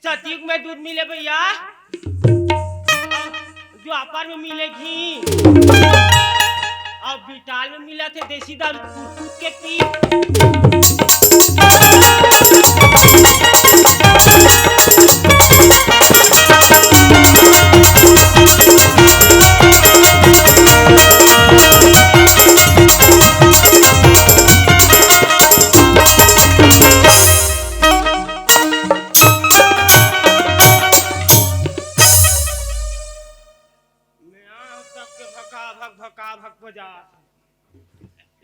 सतयुग में दूध मिले भैया, जो अपार में मिले घी, और बिटाल में मिला थे देसी दारू कूट के पी।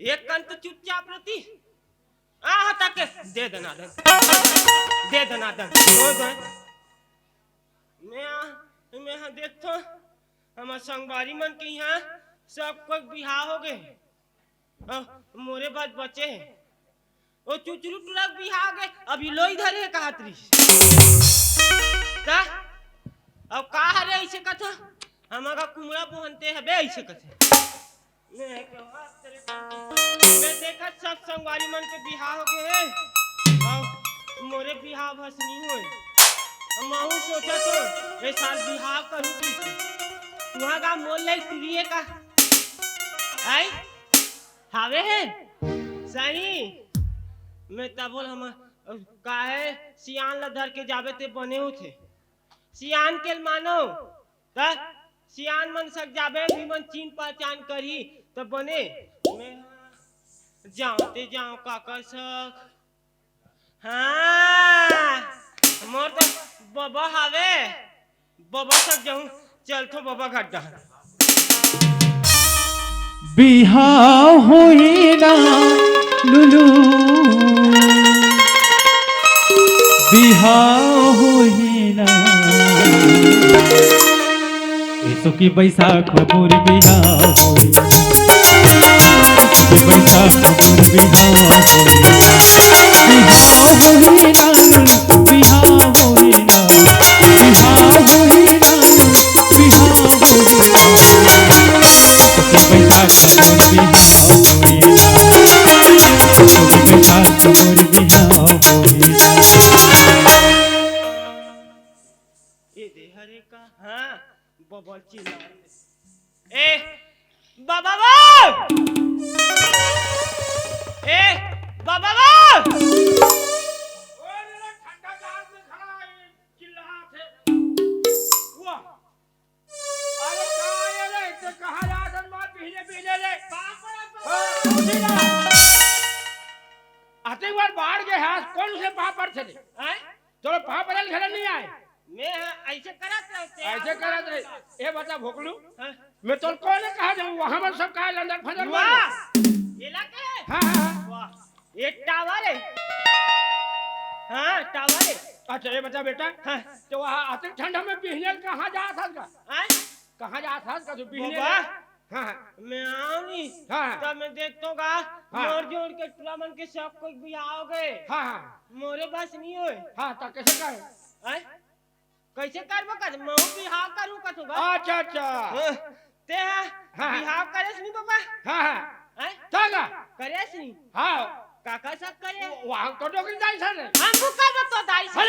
एक कंत चुपचाप रहती तक दे दनादन मैं देखता हमारे संगवारी मन के यहाँ सब कोई बिहार हो गए, मोरे बाद बचे हैं वो चुचरू टुरक बिहार गए। अभी लो इधर है कहा तरी अब का है ऐसे कथा हमारा कुमड़ा बोहनते है बे ऐसे कथे। मैं देखा सब संगवारी मन के बिहार हो गए हैं और मोरे बिहार बस नहीं हुए। मैं सोचा तो ये साल बिहार करूँ की तुहाँ का मोल ले तुरिए का आई हावे है सही। मैं तब बोल हम काहे सियान ला धर के जावे ते बने हो थे सियान के मानो त सियान मन सक जाबे भी मन चीन पहचान करी तो बने। मैं जाते जाऊं काका सक हाँ मोर तो बाबा हावे बाबा सक जाऊं चल तो बाबा घड्डा बिहाव होई ना लुलू बिहाव होई ना ऐसो की बैसाख मोर बिहाव होई बैसाख मोर बिहाव होई बिहाव होई ना बिहाव होई ना बिहाव होई ना बैसाख मोर बिहाव होई बैसाख मोर बिहाव होई ये दे हरे का हाँ बाबा चिल्ला ए बाबा ए बाबा ठंडा जान में खड़ा चिल्ला थे वाह अरे काय रे ते कहां जासन मां पीने ले आते बार बाढ़ के हाथ कौन से पापड़ थे हैं चलो पापड़ घर नहीं आए। मैं ऐसे करत रहे ए बता भोकलू मैं तो कौन कहा जाऊं वहां पर सब काहे लंदन फंदर वाह येला के हां वाह एक टावर है हां टावर है। अच्छा ये बता बेटा हाँ। तो वहां आते ठंडा में पीने कहां जा था का हैं कहां जा था का तो पीने हां मैं आऊं नहीं हां तब मैं देखतो का मोर जोड़ के टुरामन के सब कोई भी आओगे हां मोरे बस नहीं होए हां तो कैसे कर हैं कैसे करबो कर मैं बिहाव करूं कथुगा। अच्छा अच्छा ते बिहाव करेस नहीं बाबा हां हां हैं तागा करेस नहीं हां काका सब करे वहां तो डोकरी दाई सर हम को करबो तो दाई सर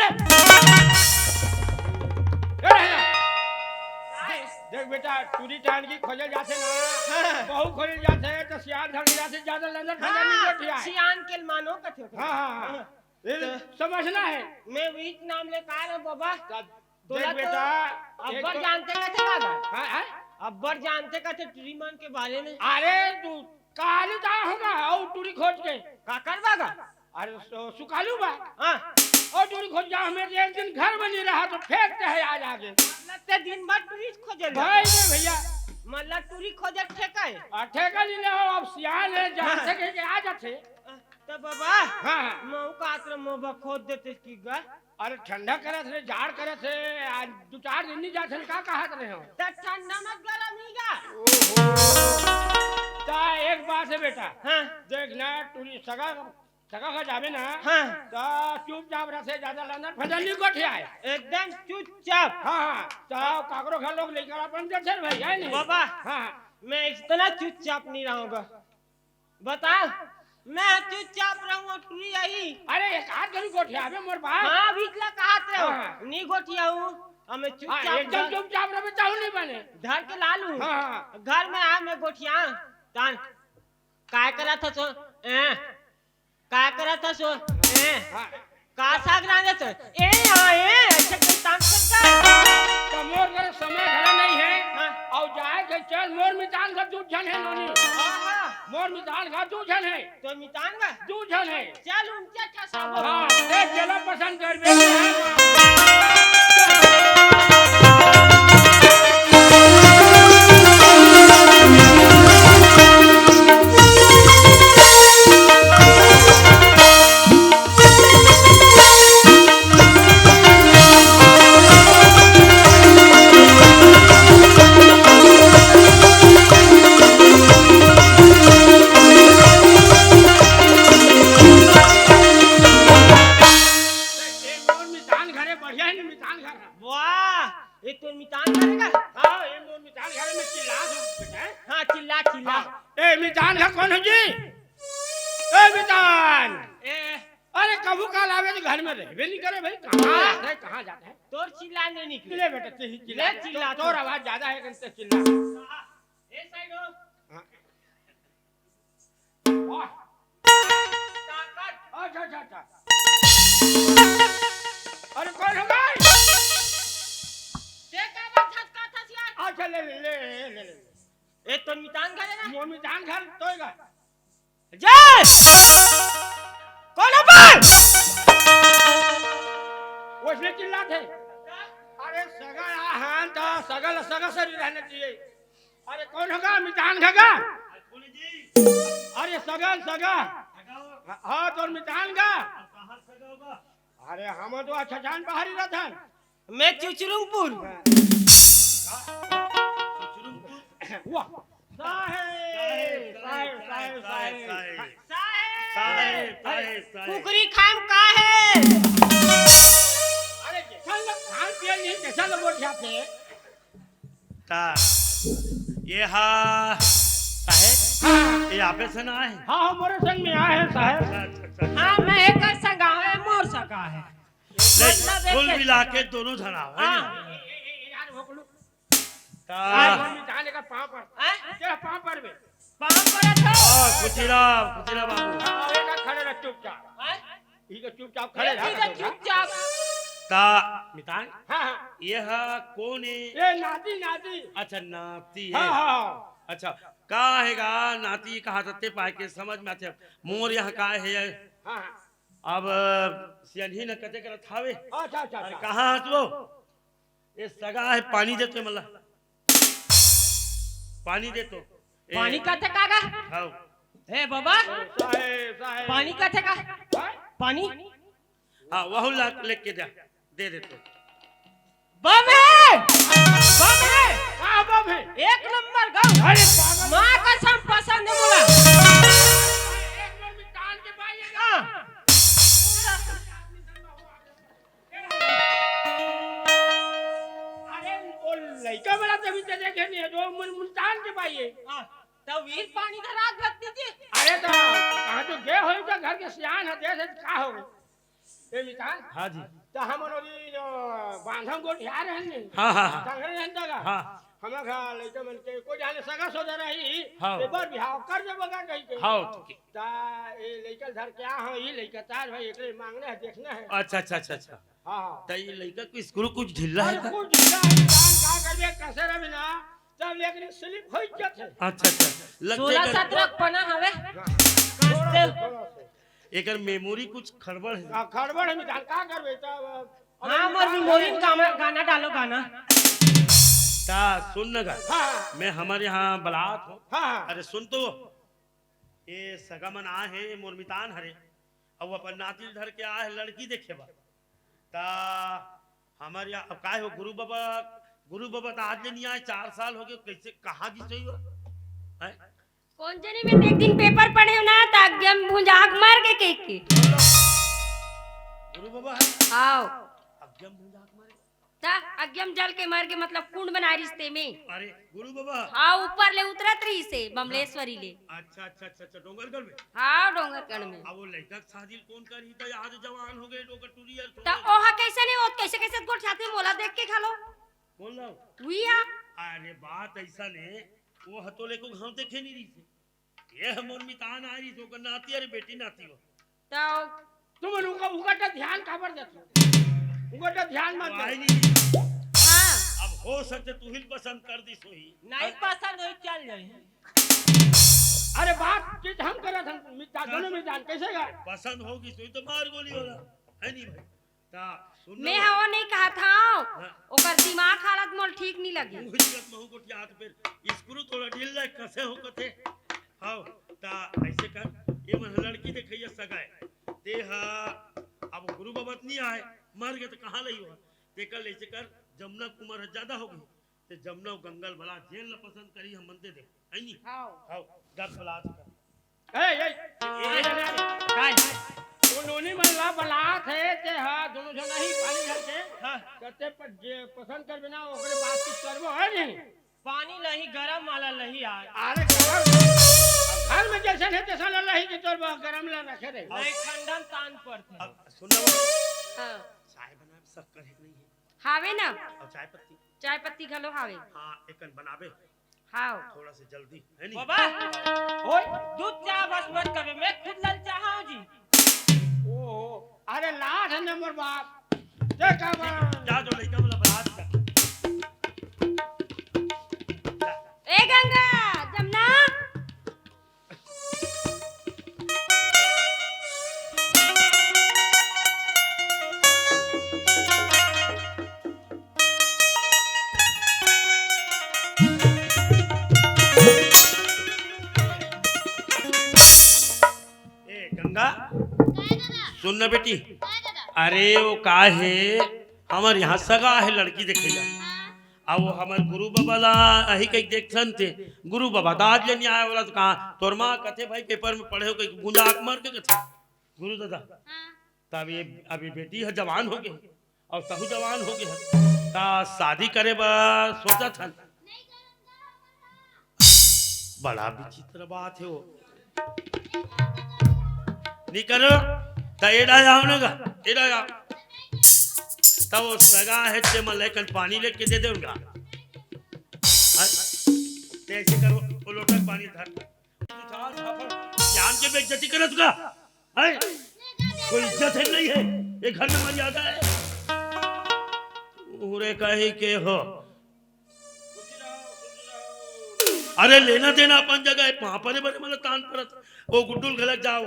देख बेटा टूरी टान की खोजे जाते ना बहुत खोजे जाते तो सियान धर जाते ज्यादा लंदन फंदर नहीं बैठिया सियान के मानो कथे हां हां समझना है मैं वीट नाम ले का रे बाबा देख बेटा अब्बर जानते कथे का हां अब्बर जानते कथे टूरीमान के बारे में। अरे तू काली का होगा और टूरी खोज के का करवागा अरे सुकालू बा हां और टूरी खोज जा हमें एक दिन घर बनी रहा तो फेंकते है आज आगे लगते दिन भर टूरी खोजे भाई रे भैया मतलब टूरी खोजे ठेका है ठेका नहीं ले अब सियान है जानते के आ जाते तो बाबा हां मऊ का आत्र मोबा खोद देते की गा अरे ठंडा करत रे जाड़ करत है दो चार दिन नहीं जाते का कहत रहे हो ठंडा मत गरम ही गा। ता एक बात है बेटा हाँ देख ना तू सगा सगा का जावे ना हाँ ता चुपचाप रहे ज्यादा लंदन फजल नहीं कोठे आए एकदम चुपचाप। हाँ ता काकरो घर लोग लेकर अपन जैसे भाई है नहीं बाबा हाँ मैं इतना चुपचाप नहीं रहूंगा। बता मैं चुपचाप रहूंगा तू यही। अरे एक हाथ घड़ी कोठे आवे मोर बात हाँ भीतला कहते हो हाँ। नहीं गोटिया हूँ हमें चुपचाप एकदम चुपचाप रहे चाहू नहीं बने धर के ला लूं। हाँ घर में आ मैं गोठिया तान काय करा था सो काय करा था सो हाँ का साग रांधे तो अच्छा कोई काम करता तो मोर घर समय घरा नहीं है हाँ। और जाए के चल मोर मितान का दू जन है नोनी हाँ मोर मितान का दू जन है तो मितान का दू जन है चल उनके अच्छा सब हाँ देख चलो पसंद कर बे बढ़िया है मितान घर वाह ये तो मितान करेगा। हाँ ये मोर मितान घर में चिल्ला बेटा हाँ चिल्ला चिल्ला ए मितान घर कौन है जी ए मितान ए अरे कबू काल आवे तो घर में रहबे नहीं करे भाई कहाँ जाता है कहाँ जाता है तोर चिल्लाने निकले चिल्ले बेटा ते ही चिल्ला ले चिल्ला तोर आवाज ज्यादा है कंते चिल्ला ए साइड हो हाँ। वाह अच्छा अच्छा अच्छा अरे कौन हो गई देखा बात का था सियार। अच्छा ले ले ले ले ले ए तो मितान करेगा मोर मितान घर तोएगा जय कौन है पर उसने चिल्ला थे अरे सगा हां तो सगल सगा सरी रहने चाहिए अरे कौन होगा मितान घगा अरे सगल सगा हाँ तो मितान का अरे हम तो अच्छा जान बाहरी रहता मैं चुचरुंगपुर वाह साहेब साहेब साहेब साहेब कुकरी खाम का है। अरे जैसा लोग खान पिए नहीं जैसा लोग वोट जाते ता ये हा साहेब ये आपे से ना है हाँ हमारे संग में आए हैं साहेब हाँ मैं एक सगा है मोर सगा है ले कुल मिला के दोनों धना है हाँ यार भोकलू ता आज मैं जाने का पाँव पर क्या पाँव पर बे पाँव पर था कुचिला कुचिला बाबू आवेगा खड़े रह चुपचाप ठीक है चुपचाप खड़े रह चुपचाप ता मितान हाँ हाँ ये हा कौन है ये नाती नाती अच्छा नाती है हाँ हाँ अच्छा का हैगा नाती कहा तत्ते पाए के समझ में आते मोर यहाँ का है हाँ अब सियनही न कते कर थावे अच्छा अच्छा अरे अच्छा कहाँ तो ये सगा है पानी दे तो मतलब पानी दे तो पानी का थे कागा हाँ हे बाबा साहेब साहेब पानी का थे का हाँ? पानी हाँ वह लेके दे दे तो बम है कहाँ बम है एक नंबर गाँव अरे पागल माँ का सब पसंद है बोला एक मिनट में टाल के पाइएगा अरे वो लड़का बड़ा तभी तो देखे नहीं है जो मुल्तान के पाइए तो वीर पानी का रात लगती थी। अरे तो कहाँ तो गए हो तो घर के सियान है देश का हो गए ये मितान हाँ जी तो हम लोग जो बांधम को ध्यान है नहीं हाँ हाँ हाँ संगरे रहता का हाँ हम खा लड़का मन के को जाने सगा सोदा रही हाँ। एक बार बिहाव कर जब बगा कहीं के हाँ ता ये लड़का घर क्या हो ये लड़का तार भाई एकले मांगना है देखना है अच्छा अच्छा अच्छा अच्छा हाँ तो ये लड़का को स्कूल कुछ ढिल्ला है अरे का? कुछ ढीला है इंसान का करबे कसर बिना तब लेकिन स्लिप हो जाते अच्छा अच्छा सोलह लगते सत्रह पना हवे थोड़ा से एकर मेमोरी कुछ खड़बड़ है खड़बड़ है मितान का करबे तब हाँ मोर मेमोरी में गाना डालो गाना ता सुन न गा हाँ मैं हमारे यहाँ बलात हूँ हाँ अरे सुन तो ये सगमन आ है मोरमितान हरे अब अपन नातिल धर के आ है लड़की देखे बा ता हमारे यहाँ अब काय हो गुरु बाबा तो आज नहीं आए 4 साल हो गए कैसे कहाँ जी सही हो हैं? कौन जने में एक दिन पेपर पढ़े हो ना त एकदम भुंजाक मार के केक के गुरु बाबा है आओ अज्ञम भुंजाक मारे ता अग्यम जल के मार के मतलब कुंड बनाए रिश्ते में अरे गुरु बाबा हाँ ऊपर ले उतरत रही से बमलेश्वरी ले अच्छा डोंगरगढ़ में हाँ डोंगरगढ़ में अब वो लड़का शादी कौन करी था आज जवान हो गए डोंगर टूरी यार ता ओहा कैसे नहीं होत कैसे कैसे गोट छाती में मोला देख के खा लो बोल रहा हूँ हुईया अरे बात ऐसा ने वो हतोले को घाव देखे नहीं रही थी ये हम उनमें तान आ रही तो नाती अरे बेटी नाती हो तो तुम उनका ध्यान खबर देते उनका ध्यान मत आई दो। नहीं हाँ अब हो सकते तू ही पसंद कर दी सोही नहीं पसंद हो चल जाए अरे बात चीज हम करत हम मिटा दोनों में जान कैसे गए पसंद होगी सोही तो मार गोली होला है नहीं भाई ता सुन मैं वो नहीं कहा था ओकर दिमाग हालत मोल ठीक नहीं लगी मुहित महू को हाथ पे स्क्रू थोड़ा ढील ले कसे हो कथे हां ता ऐसे कर ये मन लड़की देखैया सगाए ते हा अब गुरु बाबा नहीं आए मर गए तो कहां लई हो ते कल ऐसे कर जमुना कुमार ज्यादा हो गई ते जमुना गंगल भला जेल न पसंद करी हम मनते दे है नहीं हां गप बलात कर ए काय उन्होंने मल्ला बलात है ते हां दोनों जन ही पानी घर के हां कहते पर जे पसंद कर बिना ओकरे बात की करबो है नहीं पानी लही गरम वाला लही आ अरे घर में जैसे है तैसा लल्ला ही के तोर गरम ला रखे रे नहीं ठंडन तान पड़ते अब सुन लो हाँ चाय बनाए शक्कर है नहीं है हावे ना और चाय पत्ती खलो हावे हां एकन बनावे हाओ थोड़ा से जल्दी है नहीं बाबा ओए दूध चाह बस मत कभी मैं खुद लल चाहूं जी ओ अरे लाठ है नंबर बाप देख अब जा जो लड़का वाला बरात कर ए गंगा जमुना ए गंगा सुन ना बेटी अरे वो का है हमार यहाँ सगा है लड़की देखेगा अब वो हमारे गुरु बाबा ला अही कहीं देखसन थे गुरु बाबा दाद लेने आया वाला तो कहा तोर माँ कथे भाई पेपर में पढ़े हो कहीं गुंजा आंख मार के कथे गुरु दादा तब ये अभी बेटी है जवान हो गई और सहु जवान हो गए ता शादी करे बा सोचा था बड़ा विचित्र बात है वो नहीं करो ता एड़ा जाओ ना एड़ा जाओ तब वो सगा है ते मैं लेकर पानी लेके दे दूंगा ऐसे करो वो लोटा पानी धर जान के बेइज्जती करत का है कोई इज्जत है नहीं है ये घर में मर्यादा है पूरे कहे के हो अरे लेना देना अपन जगह है वहां पर बड़े मतलब तान परत वो गुड्डुल गलत जाओ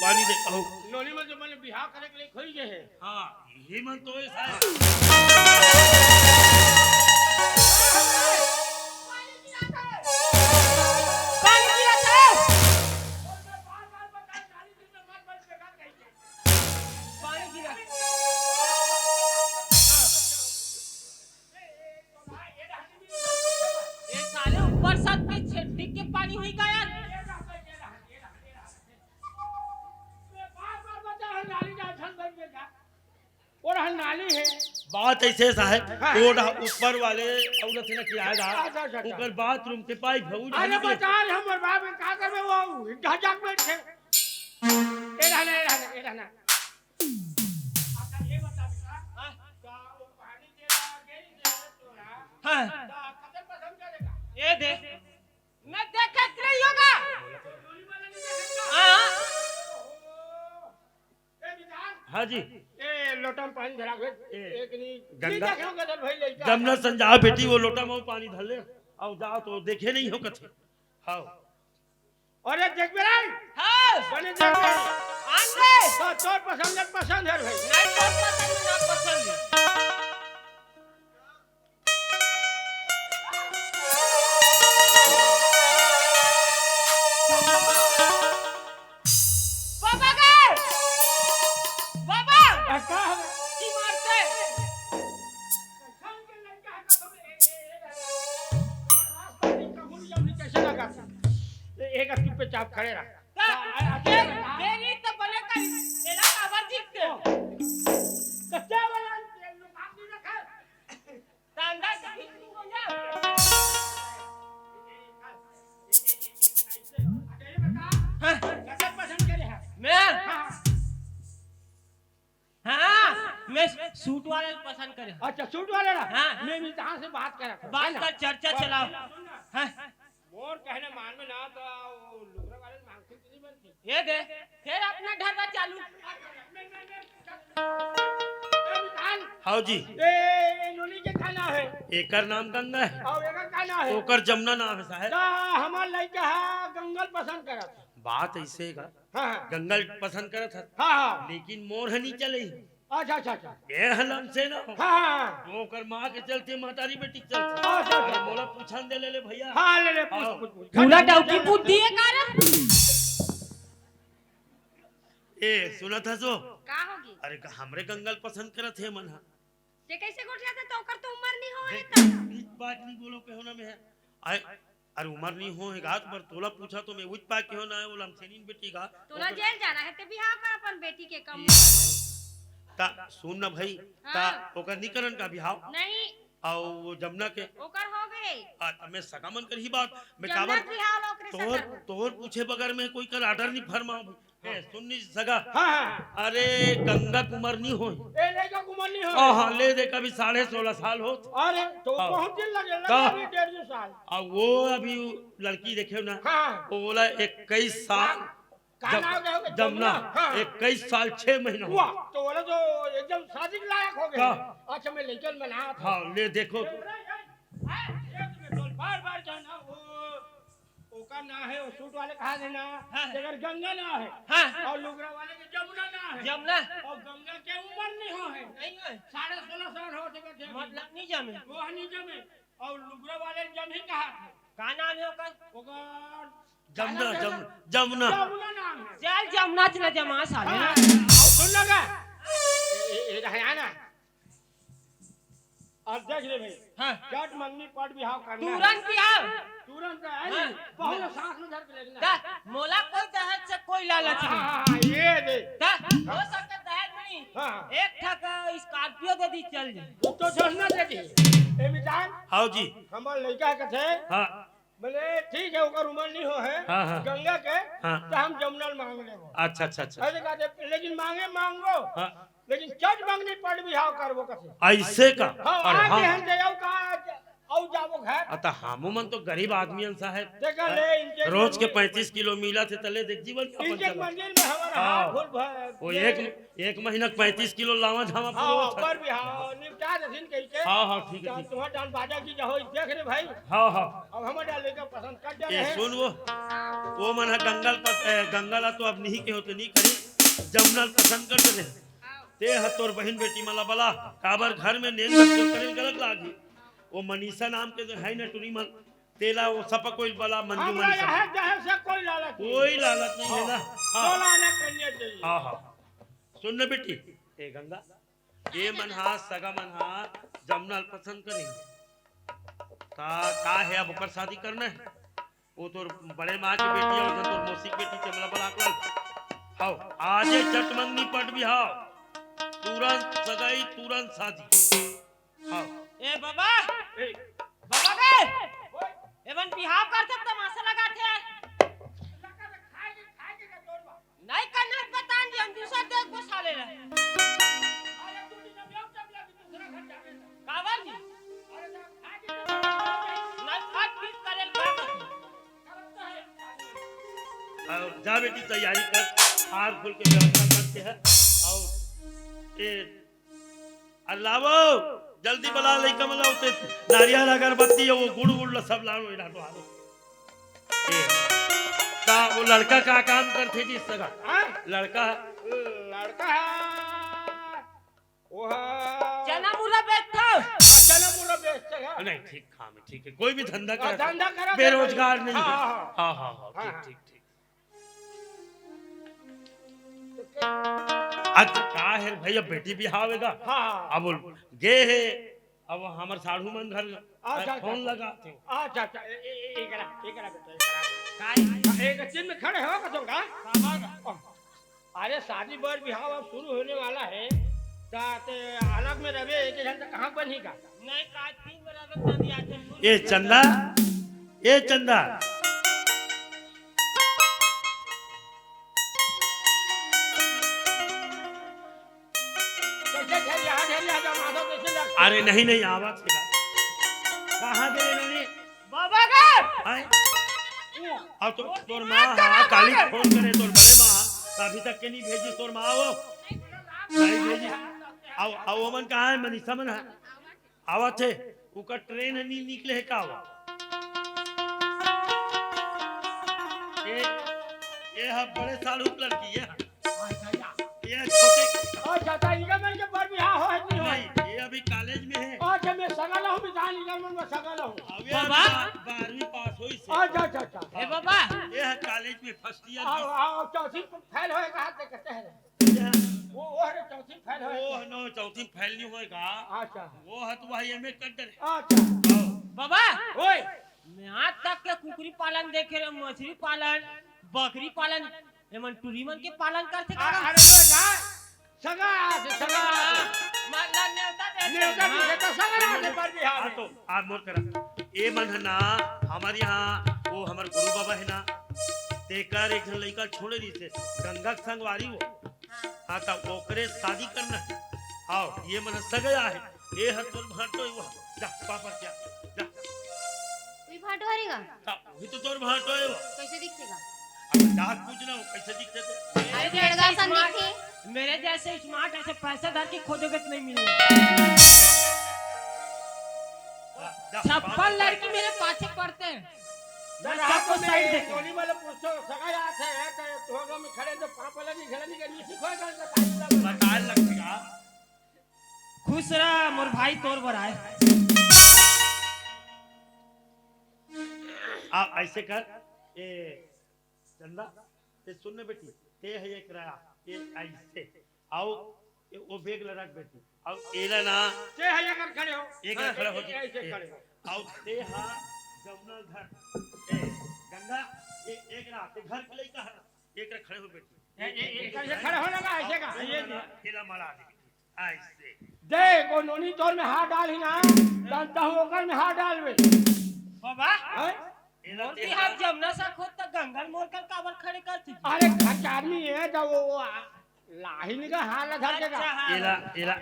पानी दे कहो नोनी में जो मैंने बिहार करे के लिए खोई गए है हाँ यही मन तो ऐसा पानी गिरा था पानी गिरा ये साले ऊपर साथ पे छिड़क के पानी हुई का यार और हल नाली है बात ऐसे साहब हाँ। रोड ऊपर वाले औरत ने किया अच्छा, था अच्छा। ऊपर बाथरूम के पाइप भऊ अरे बता हम और बाप में का करबे वो ढाजक में थे ए रहना अच्छा ये बता बेटा का वो पानी तेरा गेरी दे तोरा हाँ कदर पसंद करेगा ये दे मैं देखा नहीं होगा गोली वाला नहीं देखेगा हाँ ए विधान हाँ जी ए लोटा में पानी धरा गए एक नहीं गंगा- देखोगे तो भाई लेके जब न संजाओ बेटी वो लोटा में पानी धर ले और जाओ तो देखे नहीं हो कथे हाँ और ये देख बेरा हाँ बने देख बेरा आंधे तो तोर पसंद है भाई नहीं तो पसंद ना पसंद बाबा गए बाबा का है की मारते का एक चुपचाप खड़े रहा मेरी तो बने का तेरा खबर दिखते कच्चा वाला काफी रखा तांदा हो जा कैसे पसंद करे है मैं सूट वाले पसंद करे अच्छा सूट वाले ना हाँ। मैं भी कहां से बात कर रहा बात कर चर्चा चलाओ मोर कहने मान में ना तो वो लुगरा वाले मांगते नहीं बनते ये दे फिर अपना ढरवा चालू हाँ जी ए नोनी के खाना है एकर नाम गंगा है और एका खाना है ओकर जमुना नाम है साहब ता हमार लड़का है गंगल पसंद करत बात ऐसे का हां गंगल पसंद करत है हां हां लेकिन मोर हनी चले अच्छा अच्छा अच्छा ये हलम से ना हो हां तो ओकर माँ के चलते मातारी बेटी के चलते अच्छा अरे मोला पूछन दे ले भैया हां ले हाँ। पूछ पूरा डाउटी बुद्धि है कारण ए सुना था सो का होगी अरे का हमरे गंगल पसंद करत है मन हा ते कैसे गोठ जाते तो ओकर तो उम्र नहीं होए देख, त बीच बात नहीं बोलो के होना में है आए अरे उम्र नहीं हो है घात पर तोला पूछा तो मैं उच पा के होना है बोला हम सेनीन बेटी का तोला जेल जाना है ते बिहाव कर अपन बेटी के कम ता सुन ना भाई ता हाँ। ओकर निकरण का बिहाव नहीं और वो जमुना के ओकर हो गए मैं सकामन कर ही बात मैं जमुना काबर बिहाव ओकरे से तोर करबो तोर पूछे बगैर में कोई कर आर्डर नहीं फरमाओ ए सुननी सगा हां हां अरे गंगा कुमार नहीं हो ए लड़का कुमार नहीं हो हाँ ले दे कभी 16.5 साल हो अरे तो हाँ। बहुत दिन लगे का? अभी 1.5 साल और वो अभी लड़की देखे ना हां वो बोला 21 साल का नाम क्या होगा जमुना हाँ। 21 साल 6 महीना हुआ हुआ तो बोले तो एकदम शादी के लायक हो गए का? अच्छा मैं लेकर में नहा था हाँ ले देखो बार बार जाना वो का ना है वो सूट वाले कहा देना अगर गंगा ना है और लुगरा वाले के जमुना ना है जमुना और गंगा के उम्र नहीं हो है नहीं है 16.5 साल हो चुके थे मतलब नहीं जमे वो हनी जमे और लुगरा वाले जम ही कहा थे का नाम है ओकर ओकर जमुना जमुना जमुना नाम है चल जमुना चला जमा साले हाँ, और सुन लगा ये है ना अब देख ले भाई हां जट मंगनी पट बिहाव करना है। तुरंत बिहाव तुरंत है हाँ। नहीं बहुत सांस में धर के लेना दा मोला कोई दहेज से कोई लालच नहीं ये दे दा हो सकता दहेज नहीं हाँ एक ठक स्कॉर्पियो दे दी चल जाए वो तो जोड़ना दे दी ए मिजान हाँ जी हमार लड़का के थे हाँ बोले ठीक है ओकर उम्र नहीं हो है हाँ, हाँ। गंगा के हाँ। तो हम जमुना मांग लेबो अच्छा अच्छा अच्छा ऐसे कहते लेकिन मांगो हाँ लेकिन चट मंगनी पट बिहाव करबो कसे ऐसे का हाँ अरे आज हाँ हम जाओ का औ जाबो घर अतः हमू मन तो गरीब आदमी साहब देखा ले इनके रोज के 35 किलो मिला थे तले देख जीवन अपन इनके चला मंदिर में हमारा हाँ। हाथ फूल वो एक महीना 35 किलो लावा झामा हाँ पूरा पर बिहाव निपटा दसिन कइके हाँ हाँ ठीक है तुम्हारा डाल बाजा की जाओ देख रे भाई हाँ हाँ अब हमारे डाले का पसंद कर दे ये सुन वो मन है गंगल तो अब नहीं के होते नहीं करी जमुना पसंद कर दे ते ह तोर बहन बेटी मला बला काबर घर में नेल तो करे गलत लागी वो मनीषा नाम के जो है ना टुरी मन तेला वो सब कोई बला मंजू हमरा मनीषा यहाँ जहे से कोई लालच नहीं कोई लालच नहीं है ना हाँ लालच करने चाहिए हाँ हाँ सुन ना बेटी ए गंगा ये मन हा सगा मन हा जमुना पसंद करेंगे का है अब ऊपर शादी करना है वो तो बड़े माँ की बेटी है उधर तो मौसी की बेटी चमला बला लाल हाउ आज चट मंगनी पट भी हाउ तुरंत सगाई तुरंत शादी how a Baba A, Baba bay Avon बिहाव कर सब तमाशा लगा थे नहीं करना बता दी हम दूसरा देख को साले रे कावर जी नहीं फाट फिट करेल का और जा बेटी तैयारी कर हाथ फूल के व्यवस्था करते हैं और ए अल्लाह जल्दी बला ले कमला उते नारियल अगरबत्ती है वो गुड़ गुड़ सब लाओ इधर तो हारो ता वो लड़का का काम करते जी सगा हाँ? लड़का लड़का है वो है चना मुरा बैठो चना पूरा बेचते हैं नहीं ठीक काम है ठीक है कोई भी धंधा हाँ, कर धंधा करा बेरोजगार नहीं है हाँ, हाँ हाँ हाँ ठीक हाँ। ठीक ठीक आज का है भैया बेटी भी आवेगा हाँ अब गे है अब हमर साढ़ू मन घर अच्छा, फोन लगा थे अच्छा अच्छा एकरा बेटा एकरा एक दिन में खड़े हो का का अरे शादी बर बिहाव अब शुरू होने वाला है ताते अलग में रहे एक घंटा कहां बनी का नहीं का 3 बराबर नदी आते ए चंदा ए चंदा अरे नहीं नहीं आवाज के कहाँ गए इन्होंने बाबा का आए अब तो तोर माँ हाँ काली फोन करे तोर बड़े माँ अभी तक के नहीं भेजी तोर माँ वो नहीं भेजी आओ आओ मन कहाँ है मनीषा मन है आवा थे उका ट्रेन नहीं निकले है का हुआ ये है बड़े साल ऊपर लड़की है ये छोटे अच्छा अच्छा इनका मन के बर बिहाव हो है नहीं नहीं ये अभी कॉलेज में है अच्छा मैं सगल हूं बिधान निगम में सगल हूं अभी बाबा? 12वीं पास हुई से अच्छा अच्छा अच्छा ए बाबा ये है कॉलेज में फर्स्ट ईयर आओ आओ चौथी फेल होएगा हाथ कहते हैं वो है चौथी फेल वो होएगा नो चौथी फैल नहीं होएगा अच्छा वो है तो वही एमए कर दे अच्छा बाबा ओए मैं आज तक के कुकरी पालन देखे रहे मछली पालन बकरी पालन एमन टूरिमन के पालन करते का अरे ना सगा सगा माला नेवता नेवता की तो सगा से बर बिहाव हाँ तो आप मोर करा ये मन है ना हमारे यहाँ वो हमारे गुरु बाबा है ना तेकर एक लड़का छोड़े रही से गंगा के संग वारी वो हाँ तब ओकरे शादी करना है आओ ये मन सगया है ये है तोर भाटो वो जा पापा क्या जा कोई भाटो हरेगा भी तो तोर भाटो है वो कैसे दिखेगा अब जात पूछना वो कैसे दिखते थे अरे लड़का सन दिखे मेरे जैसे स्मार्ट ऐसे पैसा धर के खोजोगे तो नहीं मिलेगा छप्पन लड़की मेरे पाछे पड़ते हैं सबको साइड देखो। टोली वाले पूछो सगा याद है तो होगा में खड़े तो पापा लगी खेलने के लिए सिखाएगा का बताए लगेगा खुश रहा मोर भाई तोर बराए आप ऐसे कर ये चंदा ये सुनने बेटी ते है ये किराया ये ऐसे आओ ये वो बेग लड़क बेटी आओ एला ना ते है अगर खड़े हो एक ना खड़ा हो ऐसे खड़े हो आओ ते हा जमुना घर ए गंगा ये एक ना ते घर के लइका है एक ना खड़े हो बेटी कैसे खड़े हो लगा ऐसे का ये एला मारा दे ऐसे देखो नोनी तोर में हाथ डाल ही ना जानता हूँ ओकर में हाथ डाल में बाबा एला मोर ते की हाथ जमुना सा खोद तक गंगल मोर कर काबर खड़े करती अरे घर के आदमी है जब वो लाहिन का हाथ धर के का एला एला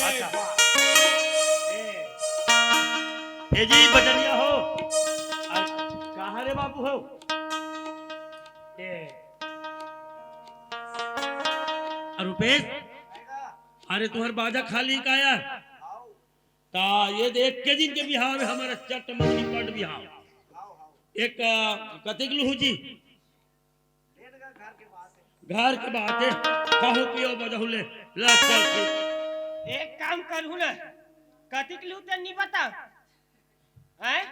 अच्छा ए जी बजनिया हो कहाँ रे बाबू हो ए रुपेश अरे तुम्हार बाजा खाली का यार ता ये देख के दिन के बिहार में हमारा चट मछली पट बिहार एक कतिक लुहू जी घर के बात है कहूँ पियो बजहुले ला चल के एक काम करू ना कतिक लू ते नहीं बता हैं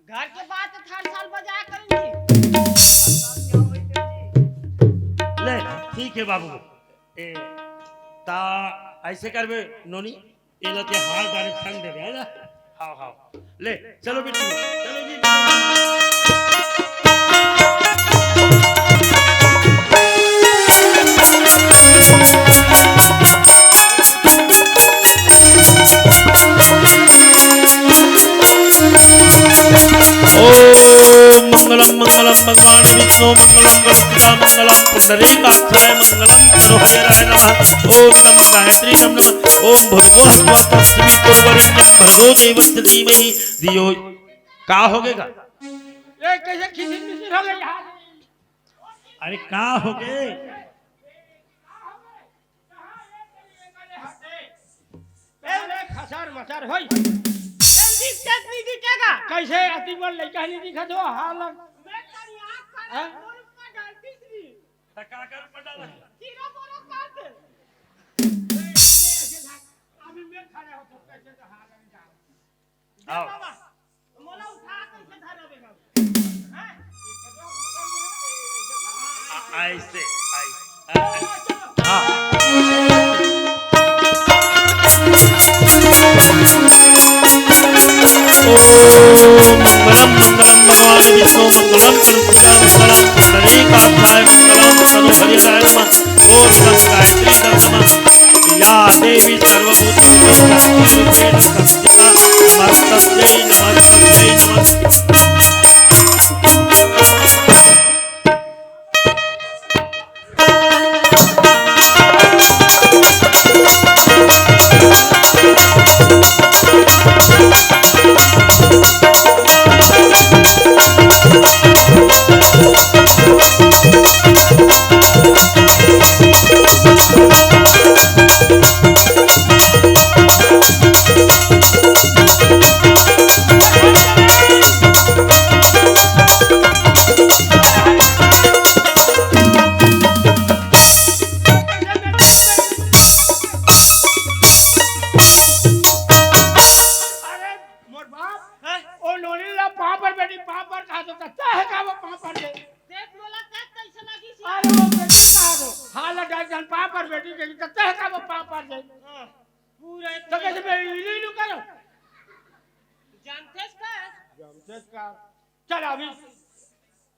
घर के बात हर साल बजाया करेंगे ले ठीक है बाबू ए ता ऐसे करबे नोनी ये लते हार डाले संग देबे है ना हां हां ले चलो बिट्टू चलो जी मंगलम मंगलम भगवान विष्णु मंगलम गणपति मंगलम पुंडरीकाक्षाय मंगलम तनुहरे नमः ओम नमः गायत्री नमः ओम भर्गो तस्मै पूर्वरेण्यं भर्गो देवस्य धीमहि धियो का होगेगा ये कैसे खिसिन मिसिन हो गई हाथ अरे का होगे पहले खसार मसार होई जल्दी तक नहीं दिखेगा कैसे अति बड़ लड़का नहीं दिखा दो हाल मैं तेरी आंख खा हाँ? मोर ऊपर डालती थी टका कर पड़ा तीरा बोरा काट अभी मैं खड़े हो तो कैसे तो हाल नहीं जाओ आओ बाबा मोला उठा कैसे धरबे ऐसे ऐसे हां मंगलम मंगलम भगवान विष्णु मंगलम करुणा मंगलम नरेकाक्षाय मंगलम तनुहरियाय नमः ओम नमः गायत्री नमः या देवी सर्वभूतेषु शक्तिरूपेण संस्थिता नमस्तस्यै नमस्तस्यै नमः। अरे मोर बाप ओ नोनी ला पाँव पर बैठी पाँव पर कहा तो कच्चा है का वो पाँव पर दे देख मोला का कैसे लगी सी अरे वो बेटी कहा दो हाल लगा जन पाँव पर बैठी के कच्चा है का वो पाँव पर दे पूरा तो कैसे मैं इली करो जानतेस का जमशेद का चल अभी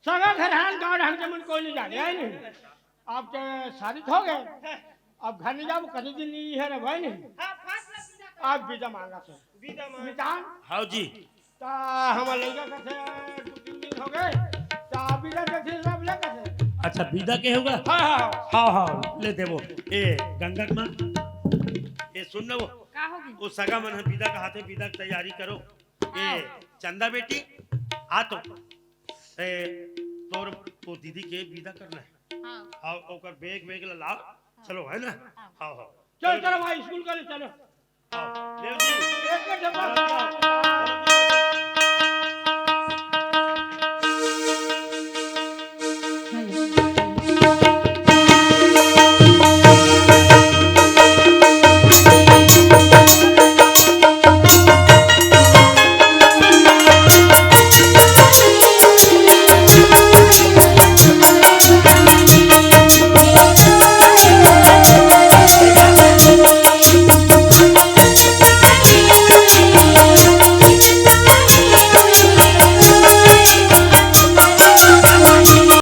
सगा घर हाल गाँव ढंग के मन कोई नहीं जाने है नहीं आप के शादी हो गए अब घर नहीं जाओ कभी दिन नहीं है रे भाई नहीं हां फास्ट लगी जा आप वीजा मांगा से विदा मां मितान हाँ जी ता हमार लड़का कैसे 2-3 दिन हो गए ता वीजा कैसे सब ले कैसे अच्छा विदा के होगा हाँ हाँ हाँ हाँ ले देवो ए गंगा माँ ए सुन लो का होगी वो सगा मन है विदा का हाथे विदा की तैयारी करो ए चंदा बेटी आ तो ए तोर तो दीदी के विदा करना है हाँ हाँ ओकर बैग बैग लाओ चलो है ना हाँ हाँ चल चलो भाई स्कूल का ले चलो हाँ देव जी एक मिनट